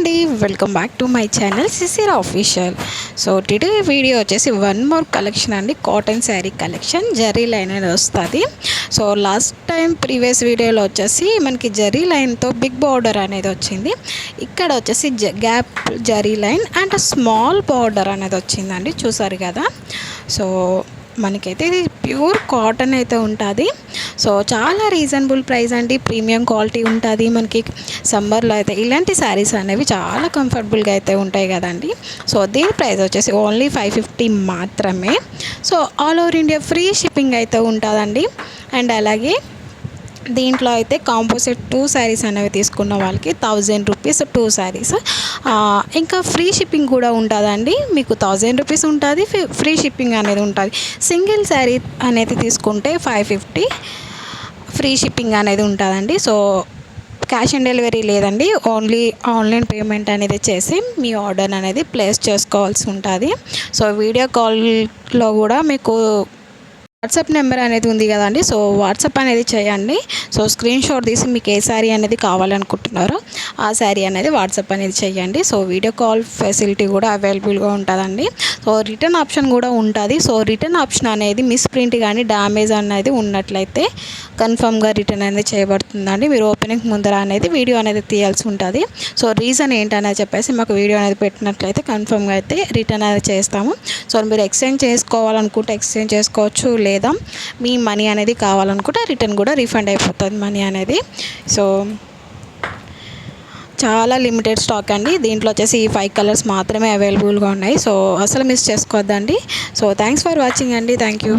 అండి, welcome back to my channel సిసిరా official. So today video వచ్చేసి one more collection అండి, cotton sari collection zari line అనేది వస్తుంది. సో లాస్ట్ టైం ప్రీవియస్ వీడియోలో వచ్చేసి మనకి జరీ లైన్తో బిగ్ బార్డర్ అనేది వచ్చింది. ఇక్కడ వచ్చేసి gap zari line and small border అనేది వచ్చిందండి, చూసారు కదా. సో మనకైతే ఇది ప్యూర్ కాటన్ అయితే ఉంటుంది. సో చాలా రీజనబుల్ ప్రైస్ అండి, ప్రీమియం క్వాలిటీ ఉంటుంది. మనకి సమ్మర్లో అయితే ఇలాంటి శారీస్ అనేవి చాలా కంఫర్టబుల్గా అయితే ఉంటాయి కదండి. సో దీని ప్రైస్ వచ్చేసి ఓన్లీ 550 మాత్రమే. So all over India free shipping అయితే ఉంటుందండి. అండ్ అలాగే దీంట్లో అయితే కాంపోజిట్ 2 శారీస్ అనేవి తీసుకున్న వాళ్ళకి 1000 రూపీస్ 2 శారీస్. ఇంకా ఫ్రీ షిప్పింగ్ కూడా ఉంటుందండి. మీకు 1000 రూపీస్ ఉంటుంది, ఫ్రీ షిప్పింగ్ అనేది ఉంటుంది. సింగిల్ శారీ అనేది తీసుకుంటే 550 ఫ్రీ షిప్పింగ్ అనేది ఉంటుందండి. సో క్యాష్ ఆన్ డెలివరీ లేదండి, ఓన్లీ ఆన్లైన్ పేమెంట్ అనేది చేసి మీ ఆర్డర్ అనేది ప్లేస్ చేసుకోవాల్సి ఉంటుంది. సో వీడియో కాల్లో కూడా మీకు వాట్సాప్ నెంబర్ అనేది ఉంది కదండి. సో వాట్సాప్ అనేది చేయండి. సో స్క్రీన్ షాట్ తీసి మీకు ఏ శారీ అనేది కావాలనుకుంటున్నారో ఆ శారీ అనేది వాట్సాప్ అనేది చేయండి. సో వీడియో కాల్ ఫెసిలిటీ కూడా అవైలబుల్గా ఉంటుందండి. సో రిటర్న్ ఆప్షన్ కూడా ఉంటుంది. సో రిటర్న్ ఆప్షన్ అనేది మిస్ ప్రింట్ కానీ డ్యామేజ్ అనేది ఉన్నట్లయితే కన్ఫర్మ్గా రిటర్న్ అనేది చేయబడుతుందండి. మీరు ఓపెనింగ్ ముందర అనేది వీడియో అనేది తీయాల్సి ఉంటుంది. సో రీజన్ ఏంటనేది చెప్పేసి మాకు వీడియో అనేది పెట్టినట్లయితే కన్ఫర్మ్గా అయితే రిటర్న్ అనేది చేస్తాము. సో మీరు ఎక్స్చేంజ్ చేసుకోవాలనుకుంటే ఎక్స్చేంజ్ చేసుకోవచ్చు, లేదా మీ మనీ అనేది కావాలనుకుంటే రిటర్న్ కూడా రీఫండ్ అయిపోతుంది మనీ అనేది. సో చాలా లిమిటెడ్ స్టాక్ అండి. దీంట్లో వచ్చేసి ఈ 5 కలర్స్ మాత్రమే అవైలబుల్గా ఉన్నాయి. సో అసలు మిస్ చేసుకోవద్దండి. సో థ్యాంక్స్ ఫర్ వాచింగ్ అండి. Thank you.